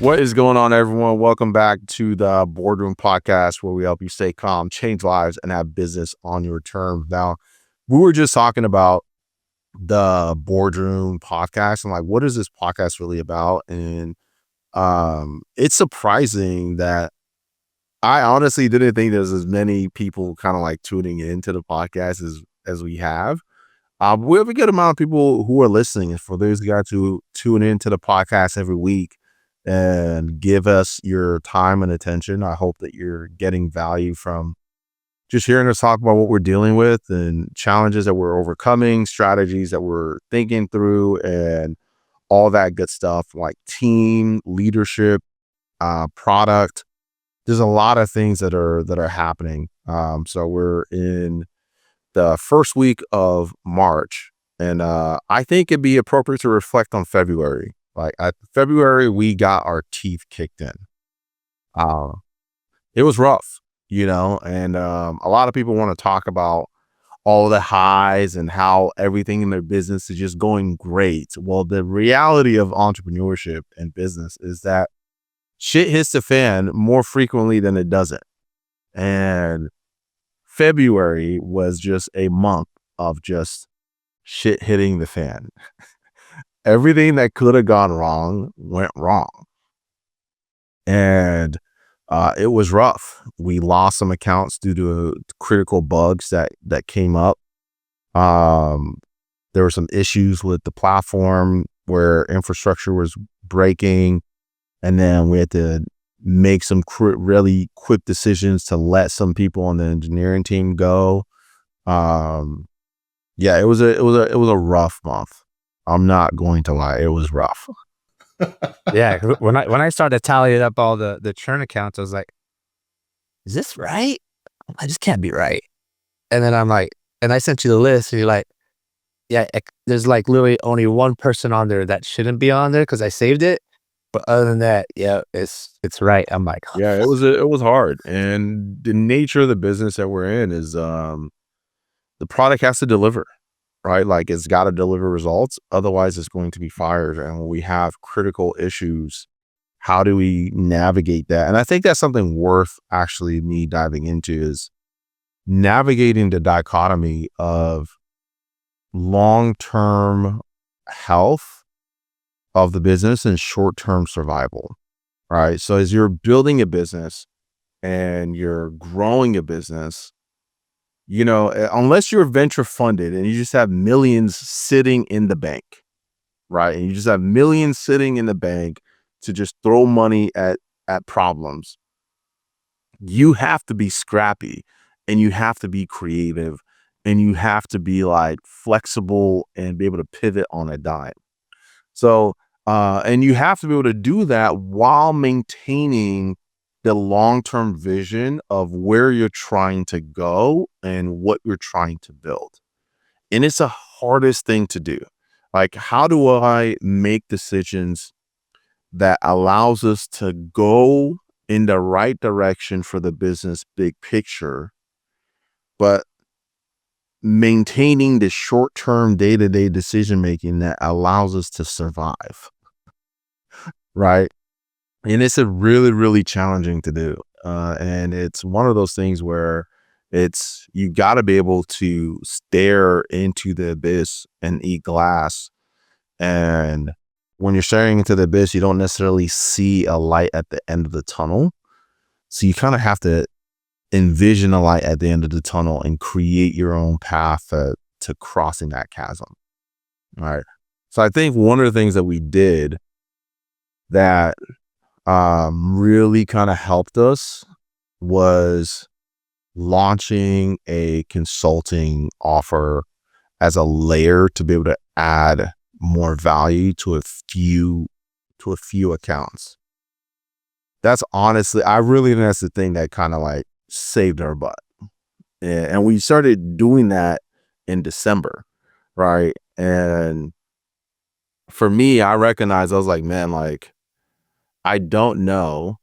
What is going on, everyone? Welcome back to the Boardroom Podcast, where we help you stay calm, change lives, and have business on your terms. Now, we were just talking about the Boardroom Podcast and like, what is this podcast really about? And it's surprising that I honestly didn't think there's as many people kind of like tuning into the podcast as we have. We have a good amount of people who are listening. And for those guys who tune into the podcast every week and give us your time and attention, I hope that you're getting value from just hearing us talk about what we're dealing with and challenges that we're overcoming, strategies that we're thinking through, and all that good stuff like team, leadership, product. There's a lot of things that are happening. So we're in the first week of March, and I think it'd be appropriate to reflect on February. Like February, we got our teeth kicked in. Uh, it was rough, and a lot of people want to talk about all the highs and how everything in their business is just going great. Well, the reality of entrepreneurship and business is that shit hits the fan more frequently than it doesn't. And February was just a month of just shit hitting the fan. Everything that could have gone wrong went wrong. And it was rough. We lost some accounts due to critical bugs that came up. There were some issues with the platform where infrastructure was breaking. And then we had to make some really quick decisions to let some people on the engineering team go. Yeah, it was a rough month. I'm not going to lie, it was rough. Yeah, when I started tallying up all the churn accounts, I was like, "Is this right? I just can't be right." And then I'm like, and I sent you the list, and you're like, "Yeah, there's like literally only one person on there that shouldn't be on there because I saved it, but other than that, yeah, it's right." I'm like, Yeah, it was hard, and the nature of the business that we're in is the product has to deliver, right? Like it's got to deliver results, otherwise it's going to be fired. And when we have critical issues, how do we navigate that? And I think that's something worth actually me diving into is navigating the dichotomy of long-term health of the business and short-term survival, right? So as you're building a business and you're growing a business, unless you're venture funded and you just have millions sitting in the bank, right? And you just have millions sitting in the bank to just throw money at problems. You have to be scrappy and you have to be creative and you have to be like flexible and be able to pivot on a dime. So, and you have to be able to do that while maintaining the long-term vision of where you're trying to go and what you're trying to build. And it's the hardest thing to do. Like, how do I make decisions that allows us to go in the right direction for the business big picture, but maintaining the short-term day-to-day decision-making that allows us to survive, right? And it's a really, really challenging to do. And it's one of those things where you got to be able to stare into the abyss and eat glass. And when you're staring into the abyss, you don't necessarily see a light at the end of the tunnel. So you kind of have to envision a light at the end of the tunnel and create your own path to crossing that chasm. All right. So I think one of the things that we did that really kind of helped us was launching a consulting offer as a layer to be able to add more value to a few accounts. That's honestly, I really think that's the thing that kind of like saved our butt. And we started doing that in December, right? And for me, I recognized, I was like, man, like, I don't know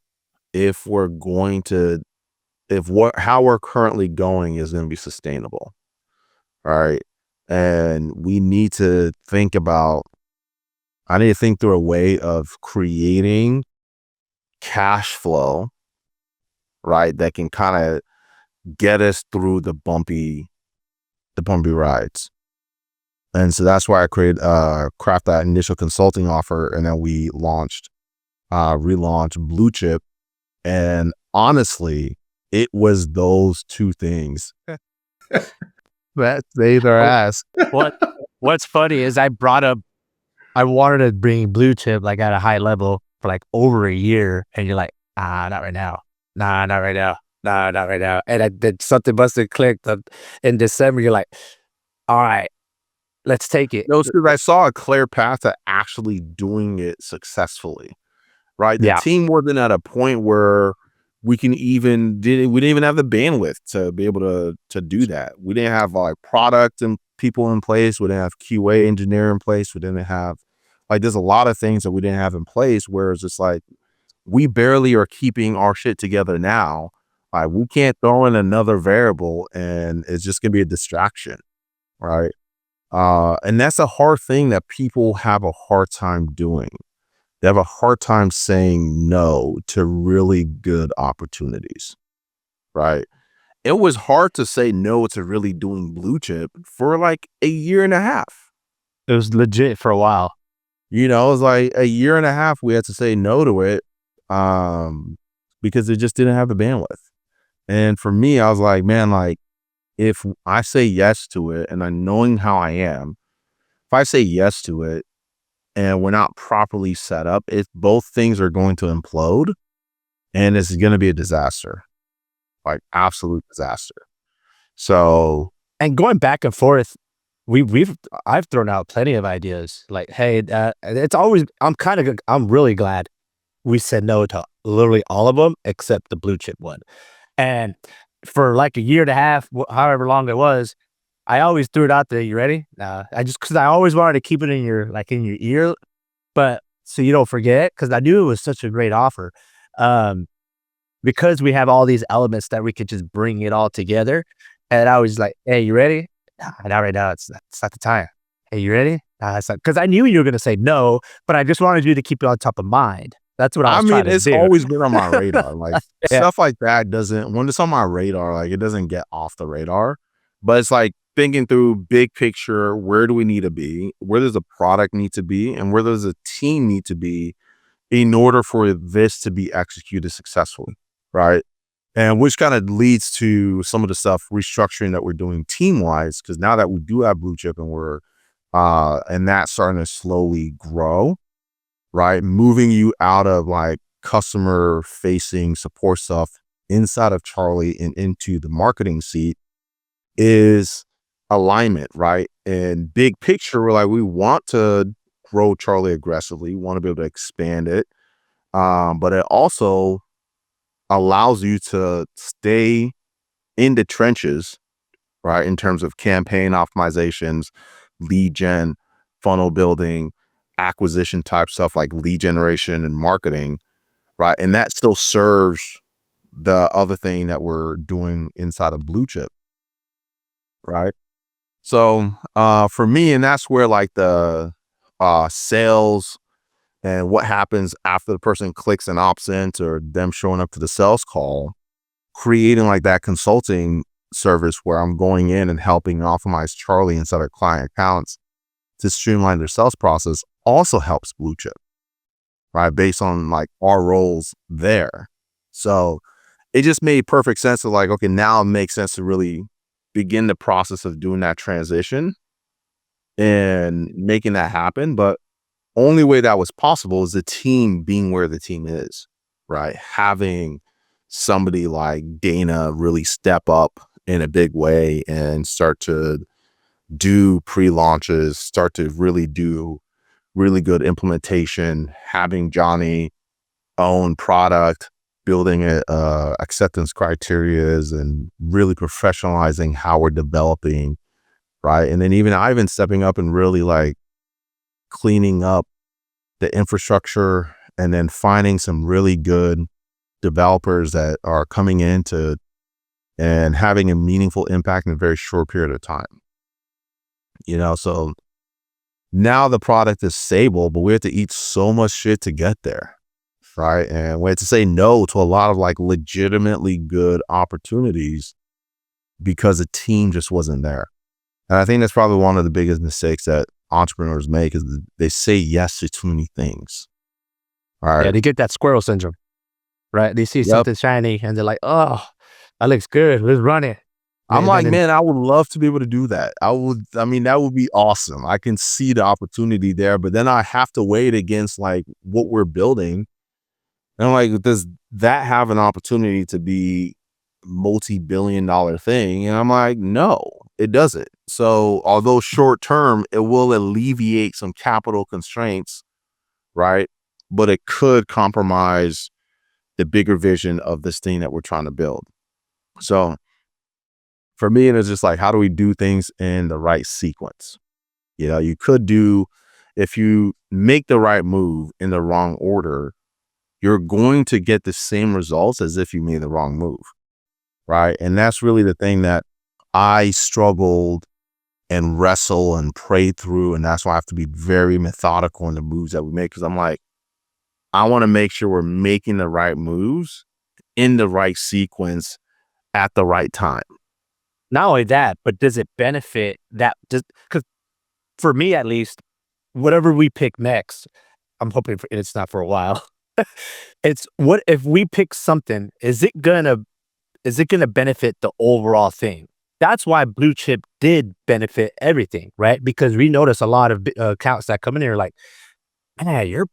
if how we're currently going is going to be sustainable. Right. And I need to think through a way of creating cash flow, right? That can kind of get us through the bumpy rides. And so that's why I craft that initial consulting offer. And then we relaunched Blue Chip. And honestly, it was those two things that saved our ass. What's funny is I wanted to bring Blue Chip like at a high level for like over a year, and you're like, not right now. Nah, not right now. Nah, not right now. And I did something must have clicked in December. You're like, all right, let's take it. No, because I saw a clear path to actually doing it successfully, right? The Yeah. team wasn't at a point where we didn't even have the bandwidth to be able to do that. We didn't have like product and people in place. We didn't have QA engineer in place. We didn't have there's a lot of things that we didn't have in place where it's just like, we barely are keeping our shit together now. Like, we can't throw in another variable and it's just going to be a distraction. Right. And that's a hard thing that people have a hard time doing. They have a hard time saying no to really good opportunities, right? It was hard to say no to really doing Blue Chip for like a year and a half. It was legit for a while. It was like a year and a half we had to say no to it because it just didn't have the bandwidth. And for me, I was like, man, like, if I say yes to it and I'm knowing how I am, if I say yes to it, and we're not properly set up, both things are going to implode and it's going to be a disaster, like absolute disaster. So, and going back and forth, I've thrown out plenty of ideas like, hey, it's always, I'm really glad we said no to literally all of them except the Blue Chip one. And for like a year and a half, however long it was, I always threw it out there. You ready? Because I always wanted to keep it in your ear, but so you don't forget, because I knew it was such a great offer. Because we have all these elements that we could just bring it all together. And I was like, hey, you ready? Nah, not right now. It's not the time. Hey, you ready? Nah, it's not, because I knew you were going to say no, but I just wanted you to keep it on top of mind. That's what I was trying to do. It's always been on my radar. Like, Yeah. Stuff like that when it's on my radar, like, it doesn't get off the radar. But it's like thinking through big picture, where do we need to be? Where does the product need to be? And where does a team need to be in order for this to be executed successfully, right? And which kind of leads to some of the stuff restructuring that we're doing team-wise, because now that we do have Blue Chip and we're and that's starting to slowly grow, right? Moving you out of like customer facing support stuff inside of Charlie and into the marketing seat is alignment, right? And big picture, we're like, we want to grow Charlie aggressively, want to be able to expand it. But it also allows you to stay in the trenches, right? In terms of campaign optimizations, lead gen, funnel building, acquisition type stuff like lead generation and marketing, right? And that still serves the other thing that we're doing inside of Blue Chip, right? So for me, and that's where like the sales and what happens after the person clicks and opts in, or them showing up to the sales call, creating like that consulting service where I'm going in and helping optimize Charlie inside of client accounts to streamline their sales process also helps Blue Chip, right? Based on like our roles there. So it just made perfect sense to like, okay, now it makes sense to really begin the process of doing that transition and making that happen. But only way that was possible is the team being where the team is, right? Having somebody like Dana really step up in a big way and start to do pre-launches, start to really do really good implementation, having Johnny own product, building acceptance criterias, and really professionalizing how we're developing, right? And then even Ivan stepping up and really like cleaning up the infrastructure, and then finding some really good developers that are coming into and having a meaningful impact in a very short period of time. So now the product is stable, but we have to eat so much shit to get there. right? And we had to say no to a lot of like legitimately good opportunities because the team just wasn't there. And I think that's probably one of the biggest mistakes that entrepreneurs make is they say yes to too many things. All Yeah, right. they get that squirrel syndrome, right? They see Yep. something shiny and they're like, oh, that looks good. Let's run it. I'm And like, then, man, I would love to be able to do that. I mean, that would be awesome. I can see the opportunity there, but then I have to weigh it against like what we're building. And I'm like, does that have an opportunity to be multi-billion-dollar thing? And I'm like, no, it doesn't. So although short term, it will alleviate some capital constraints, right? But it could compromise the bigger vision of this thing that we're trying to build. So for me, it's just like, how do we do things in the right sequence? You know, you could do, if you make the right move in the wrong order, you're going to get the same results as if you made the wrong move. Right. And that's really the thing that I struggled and wrestle and pray through. And that's why I have to be very methodical in the moves that we make. Cause I'm like, I want to make sure we're making the right moves in the right sequence at the right time. not only that, but does it benefit that? Because for me, at least, whatever we pick next, I'm hoping it's not for a while. It's what if we pick something, is it gonna benefit the overall thing? That's why blue chip did benefit everything, right? Because we notice a lot of accounts that come in here like, man, your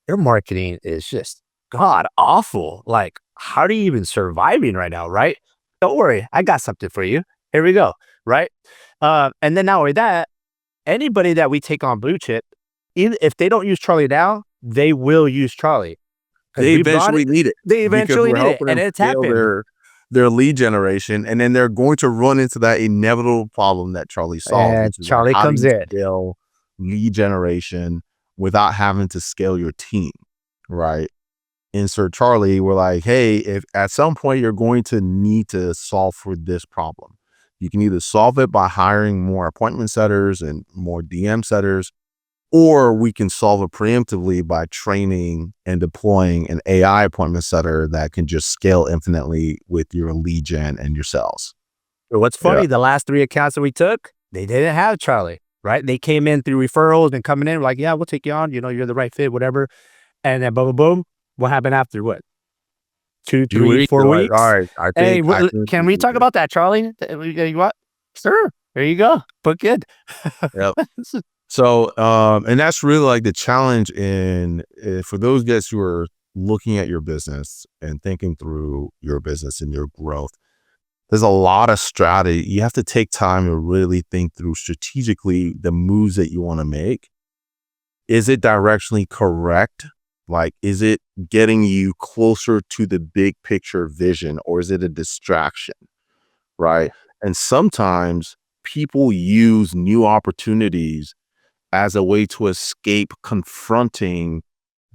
marketing is just god awful. Like, how are you even surviving right now, right? Don't worry, I got something for you. Here we go, right? And then not only that, anybody that we take on blue chip, even if they don't use Charlie now, they will use Charlie. They We brought it. eventually need it They because eventually we're need it, helping and them it's scale happened. their lead generation. And then they're going to run into that inevitable problem that Charlie solves, And which is like, Charlie how do comes you in. scale lead generation without having to scale your team, right? Insert Charlie, we're like, hey, if at some point you're going to need to solve for this problem, you can either solve it by hiring more appointment setters and more DM setters, or we can solve it preemptively by training and deploying an AI appointment setter that can just scale infinitely with your lead gen and your sales. What's Yeah. funny, the last 3 accounts that we took, they didn't have Charlie, right? They came in through referrals and coming in like, yeah, we'll take you on. You know, you're the right fit, whatever. And then boom, boom, boom. What happened after what? 2, 2 3, weeks, 4 you're like, all weeks? right, Hey, I can we talk about that, Charlie? You what? Sure. There you go. But good. Yep. So, and that's really like the challenge in for those guys who are looking at your business and thinking through your business and your growth. There's a lot of strategy. You have to take time to really think through strategically the moves that you want to make. Is it directionally correct? Like, is it getting you closer to the big picture vision, or is it a distraction? Right. And sometimes people use new opportunities as a way to escape confronting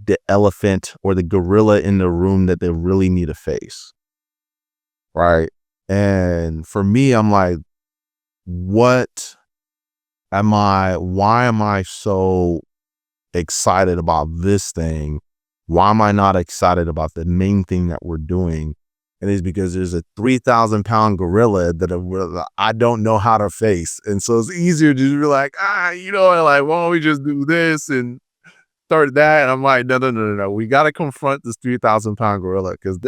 the elephant or the gorilla in the room that they really need to face. Right. And for me, I'm like, why am I so excited about this thing? Why am I not excited about the main thing that we're doing? And it's because there's a 3,000-pound gorilla that I don't know how to face. And so it's easier to be like, like, why don't we just do this and start that? And I'm like, no. We got to confront this 3,000-pound gorilla because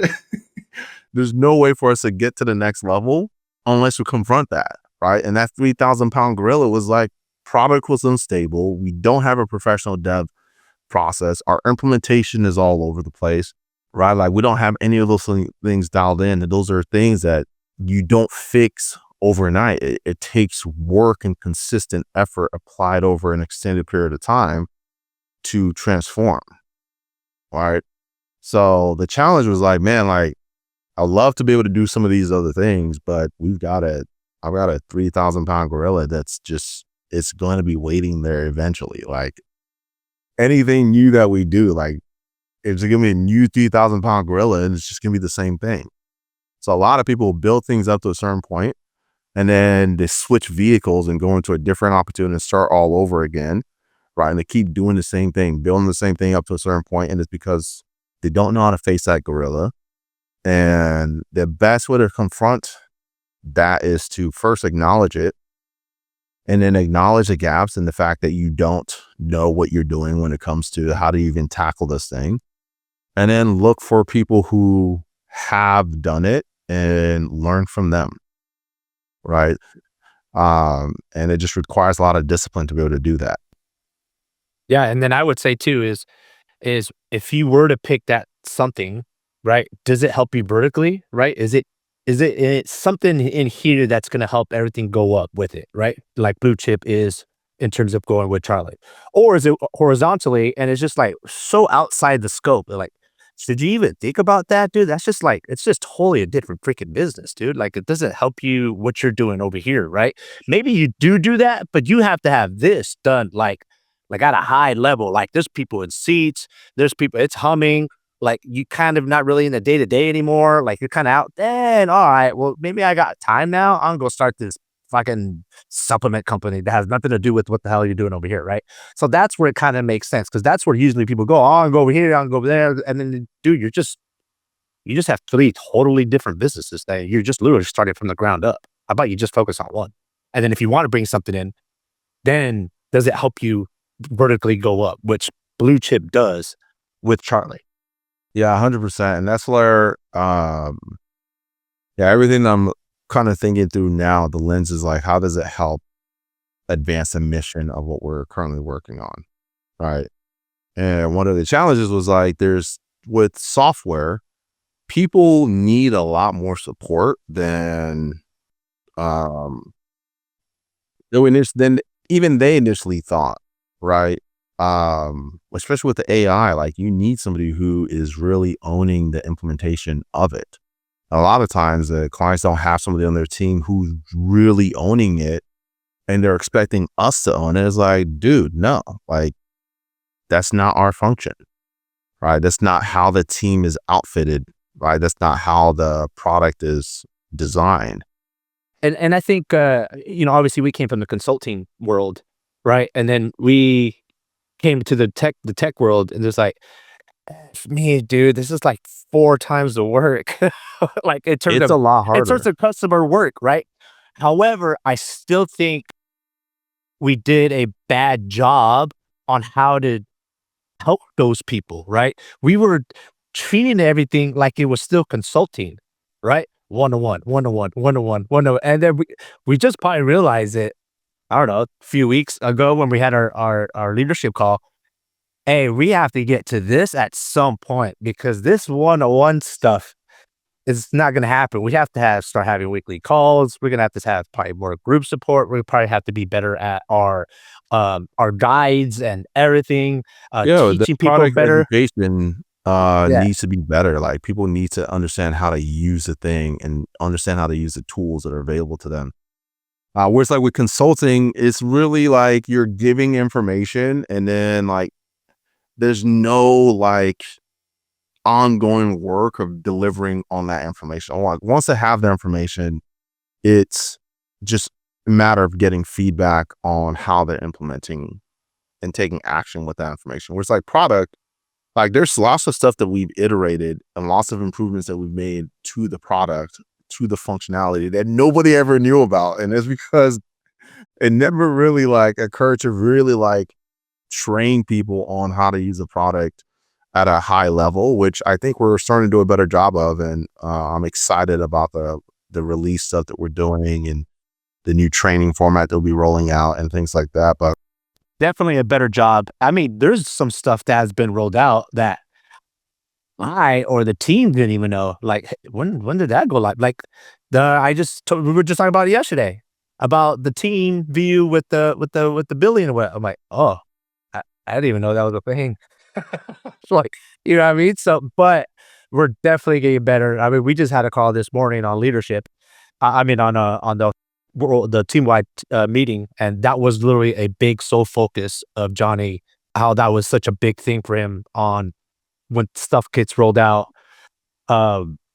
there's no way for us to get to the next level unless we confront that, right? And that 3,000-pound gorilla was like, product was unstable. We don't have a professional dev process. Our implementation is all over the place, right? Like we don't have any of those things dialed in. And those are things that you don't fix overnight. It takes work and consistent effort applied over an extended period of time to transform, right? So the challenge was like, man, like I'd love to be able to do some of these other things, but I've got a 3,000-pound gorilla that's just, it's going to be waiting there eventually. Like anything new that we do, like it's going to be a new 3,000-pound gorilla and it's just going to be the same thing. So a lot of people build things up to a certain point and then they switch vehicles and go into a different opportunity and start all over again, right? And they keep doing the same thing, building the same thing up to a certain point, and it's because They don't know how to face that gorilla. And the best way to confront that is to first acknowledge it, and then acknowledge the gaps and the fact that you don't know what you're doing when it comes to how to even tackle this thing. And then look for people who have done it and learn from them. Right. And it just requires a lot of discipline to be able to do that. Yeah. And then I would say too is if you were to pick that something, right? Does it help you vertically, right? Is it something in here that's going to help everything go up with it, right? Like Blue Chip is in terms of going with Charlie, or is it horizontally and it's just like so outside the scope? Like, should you even think about that, dude? That's just like it's just totally a different freaking business, dude. Like, it doesn't help you what you're doing over here, right? Maybe you do that, but you have to have this done like at a high level. Like, there's people in seats, there's people, it's humming. Like, you kind of not really in the day to day anymore. Like, you're kind of out. Then, all right, well, maybe I got time now. I'm gonna go start this fucking supplement company that has nothing to do with what the hell you're doing over here, right? So that's where it kind of makes sense, because that's where usually people go. Oh, I'll go over here, I'll go over there, and then, dude, you just have three totally different businesses that you're just literally starting from the ground up. How about you just focus on one? And then if you want to bring something in, then does it help you vertically go up, which Blue Chip does with Charlie. Yeah, 100%. And that's where, everything I'm kind of thinking through now, the lens is like, how does it help advance the mission of what we're currently working on? Right. And one of the challenges was like, with software, people need a lot more support than than even they initially thought, right? Especially with the AI, like, you need somebody who is really owning the implementation of it. A lot of times the clients don't have somebody on their team who's really owning it, and they're expecting us to own it. It's like, dude, no, like, that's not our function, right? That's not how the team is outfitted, right? That's not how the product is designed. And I think, obviously we came from the consulting world, right? And then we came to the tech world, and there's like, for me, dude, this is like 4 times the work. Like, It's a lot in terms harder. of customer work, right? However, I still think we did a bad job on how to help those people, right? We were treating everything like it was still consulting, right? One-on-one, one-on-one, one-on-one, one-on-one. And then we just probably realized it, I don't know, a few weeks ago when we had our leadership call. Hey, we have to get to this at some point, because this one-on-one stuff is not going to happen. We have to start having weekly calls. We're going to have probably more group support. We probably have to be better at our guides and everything, The teaching people product better. education Yeah. needs to be better. Like, people need to understand how to use the thing and understand how to use the tools that are available to them. Whereas, like, with consulting, it's really like you're giving information, and then, like, there's no, like, ongoing work of delivering on that information. Like, once they have the information, it's just a matter of getting feedback on how they're implementing and taking action with that information. Whereas, like, product, like, there's lots of stuff that we've iterated and lots of improvements that we've made to the product, to the functionality that nobody ever knew about. And it's because it never really, like, occurred to really, like, train people on how to use a product at a high level, which I think we're starting to do a better job of. And I'm excited about the release stuff that we're doing and the new training format that we'll be rolling out and things like that. But Definitely a better job. I mean, there's some stuff that has been rolled out that I or the team didn't even know. Like, when did that go live? Like, we were just talking about it yesterday, about the team view with the billion. What I'm like, oh, I didn't even know that was a thing. It's like, you know what I mean? So, but we're definitely getting better. I mean, we just had a call this morning on leadership. I mean, on the team wide meeting, and that was literally a big sole focus of Johnny. How that was such a big thing for him on when stuff gets rolled out.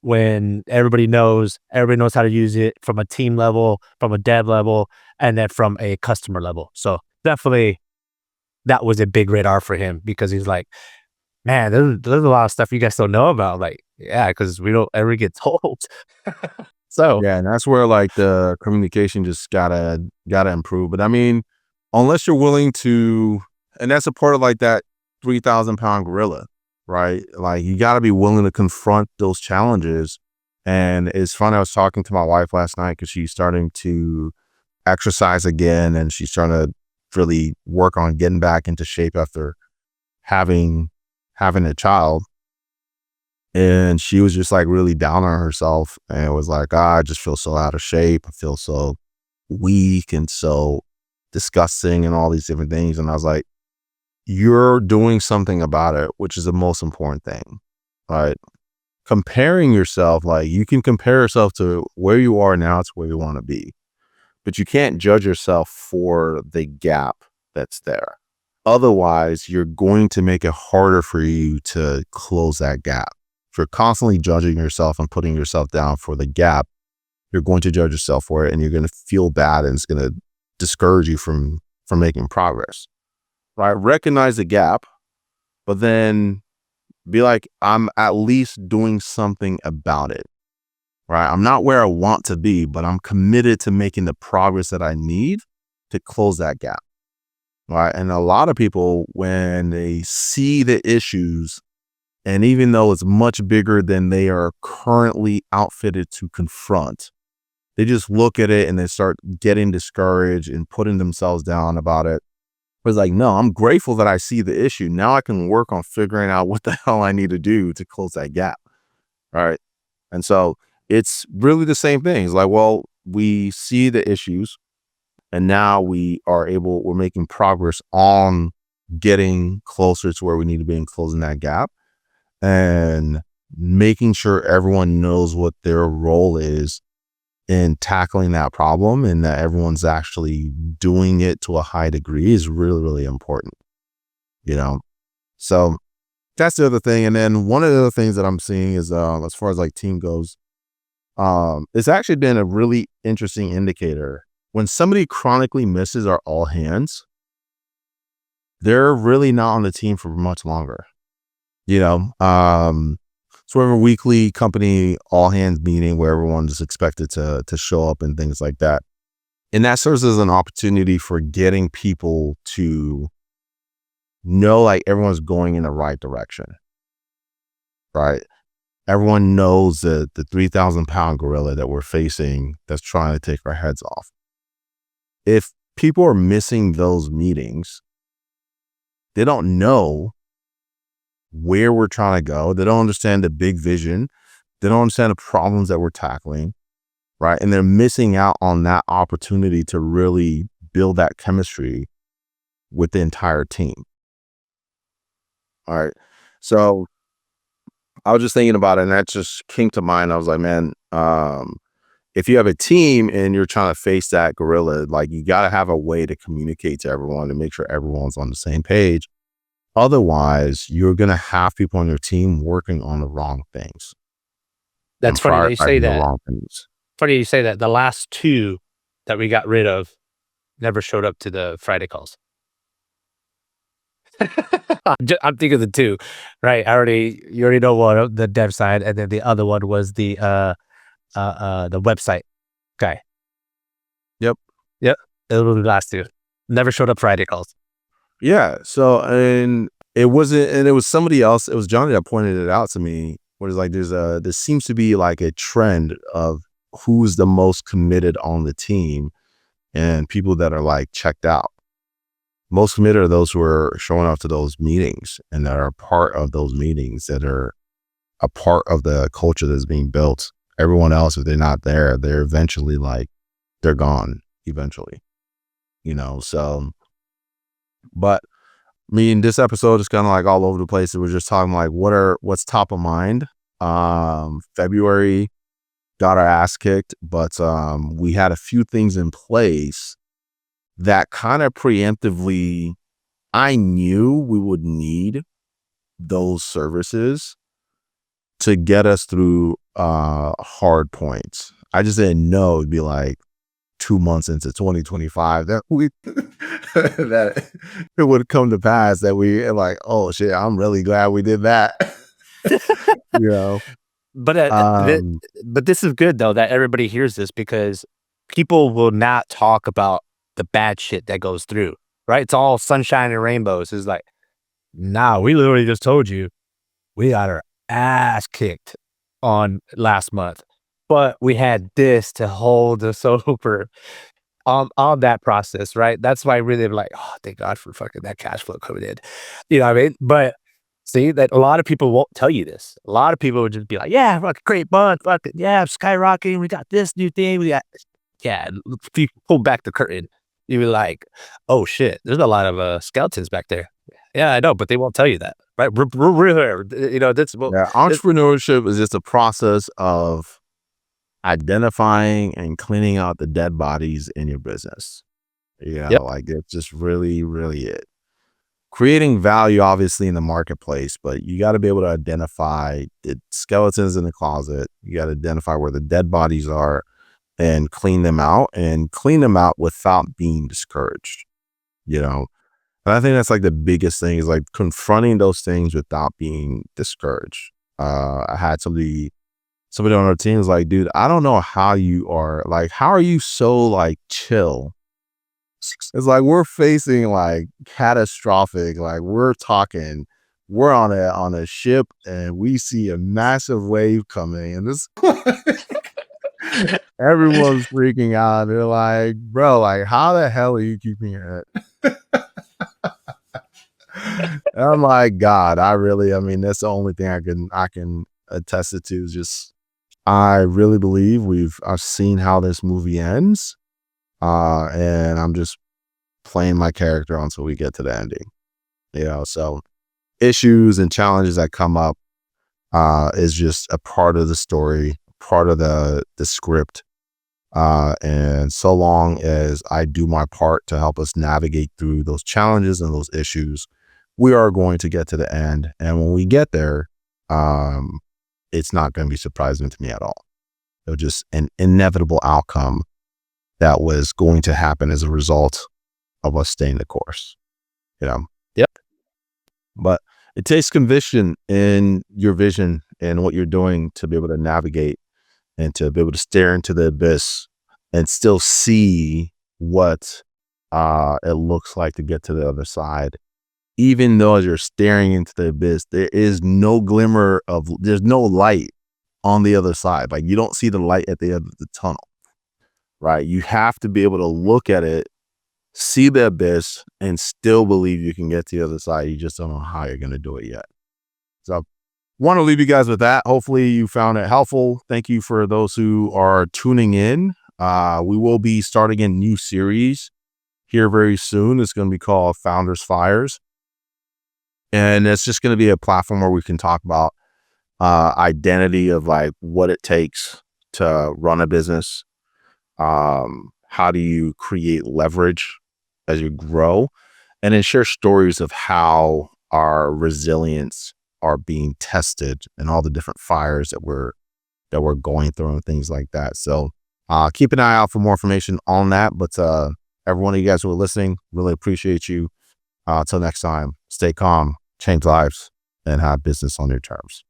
When everybody knows how to use it from a team level, from a dev level, and then from a customer level. So definitely that was a big radar for him, because he's like, Man, there's a lot of stuff you guys don't know about. Like, yeah, because we don't ever get told. So Yeah, and that's where like the communication just gotta improve. But I mean, unless you're willing to, and that's a part of like that 3,000 pound gorilla, right? Like you gotta be willing to confront those challenges. And it's funny, I was talking to my wife last night because she's starting to exercise again, and she's trying to really work on getting back into shape after having a child. And she was just like really down on herself and was like, I just feel so out of shape. I feel so weak and so disgusting and all these different things. And I was like, you're doing something about it, which is the most important thing, right? Comparing yourself, like you can compare yourself to where you are now to where you want to be, but you can't judge yourself for the gap that's there. Otherwise, you're going to make it harder for you to close that gap. If you're constantly judging yourself and putting yourself down for the gap, you're going to judge yourself for it, and you're going to feel bad, and it's going to discourage you from making progress. Right? Recognize the gap, but then be like, I'm at least doing something about it. Right? I'm not where I want to be, but I'm committed to making the progress that I need to close that gap. Right? And a lot of people, when they see the issues, and even though it's much bigger than they are currently outfitted to confront, they just look at it and they start getting discouraged and putting themselves down about it. It's like, no, I'm grateful that I see the issue. Now I can work on figuring out what the hell I need to do to close that gap. Right. And so it's really the same thing. It's like, well, we see the issues and now we're making progress on getting closer to where we need to be and closing that gap, and making sure everyone knows what their role is in tackling that problem, and that everyone's actually doing it to a high degree is really, really important, you know? So that's the other thing. And then one of the other things that I'm seeing is, as far as like team goes, it's actually been a really interesting indicator. When somebody chronically misses our all hands, they're really not on the team for much longer. So we have a weekly company all hands meeting where everyone's expected to show up and things like that. And that serves as an opportunity for getting people to know like everyone's going in the right direction, right? Everyone knows that the 3,000 pound gorilla that we're facing that's trying to take our heads off. If people are missing those meetings, they don't know where we're trying to go. They don't understand the big vision. They don't understand the problems that we're tackling, right? And they're missing out on that opportunity to really build that chemistry with the entire team. All right. So I was just thinking about it, and that just came to mind. I was like, man, if you have a team and you're trying to face that gorilla, like you got to have a way to communicate to everyone to make sure everyone's on the same page. Otherwise, you're going to have people on your team working on the wrong things. That's funny that you say that. Wrong things. Funny you say that. The last two that we got rid of never showed up to the Friday calls. I'm thinking of the two, right? You already know one, the dev side, and then the other one was the website guy. Yep. It was the last two. Never showed up Friday calls. Yeah. So, and it was somebody else. It was Johnny that pointed it out to me. Where it's like, there seems to be like a trend of who's the most committed on the team and people that are like checked out. Most committed are those who are showing up to those meetings and that are part of those meetings, that are a part of the culture that's being built. Everyone else, if they're not there, they're eventually like, they're gone eventually, so. But I mean, this episode is kind of like all over the place. We're just talking like what's top of mind. February got our ass kicked, but we had a few things in place that kind of preemptively, I knew we would need those services to get us through hard points. I just didn't know it'd be like 2 months into 2025 that that it would come to pass that we like, oh shit, I'm really glad we did that. You know, But um, but this is good though that everybody hears this because people will not talk about the bad shit that goes through, right? It's all sunshine and rainbows. It's like, nah, we literally just told you we got our ass kicked on last month, but we had this to hold us over on that process, right? That's why I really am like, oh, thank God for fucking that cash flow coming in. You know what I mean? But see that a lot of people won't tell you this. A lot of people would just be like, yeah, fucking great month, fucking yeah, skyrocketing. We got this new thing. We got yeah. If you pull back the curtain, you be like, oh shit, there's a lot of skeletons back there. Yeah, I know, but they won't tell you that, right? We're you know, that's well, yeah, entrepreneurship is just a process of identifying and cleaning out the dead bodies in your business. Yeah, yep, like it's just really, really it. Creating value, obviously, in the marketplace, but you got to be able to identify the skeletons in the closet. You got to identify where the dead bodies are and clean them out without being discouraged, you know? And I think that's like the biggest thing is like confronting those things without being discouraged. I had somebody on our team was like, dude, I don't know how you are like, how are you so like chill? It's like we're facing like catastrophic, like we're on a ship and we see a massive wave coming and this everyone's freaking out. They're like, bro, like how the hell are you keeping your head? And I'm like, God, I mean, that's the only thing I can attest it to is just I really believe I've seen how this movie ends. And I'm just playing my character until we get to the ending. You know, so issues and challenges that come up is just a part of the story, part of the script. And so long as I do my part to help us navigate through those challenges and those issues, we are going to get to the end. And when we get there, it's not going to be surprising to me at all. It was just an inevitable outcome that was going to happen as a result of us staying the course, you know? yep, But it takes conviction in your vision and what you're doing to be able to navigate and to be able to stare into the abyss and still see what it looks like to get to the other side. Even though as you're staring into the abyss, there's no light on the other side. Like you don't see the light at the end of the tunnel, right? You have to be able to look at it, see the abyss, and still believe you can get to the other side. You just don't know how you're going to do it yet. So want to leave you guys with that. Hopefully you found it helpful. Thank you for those who are tuning in. We will be starting a new series here very soon. It's going to be called Founders Fires. And it's just going to be a platform where we can talk about identity of like what it takes to run a business. How do you create leverage as you grow, and then share stories of how our resilience are being tested and all the different fires that we're going through and things like that. So keep an eye out for more information on that. But every one of you guys who are listening, really appreciate you. Till next time, stay calm, change lives, and have business on your terms.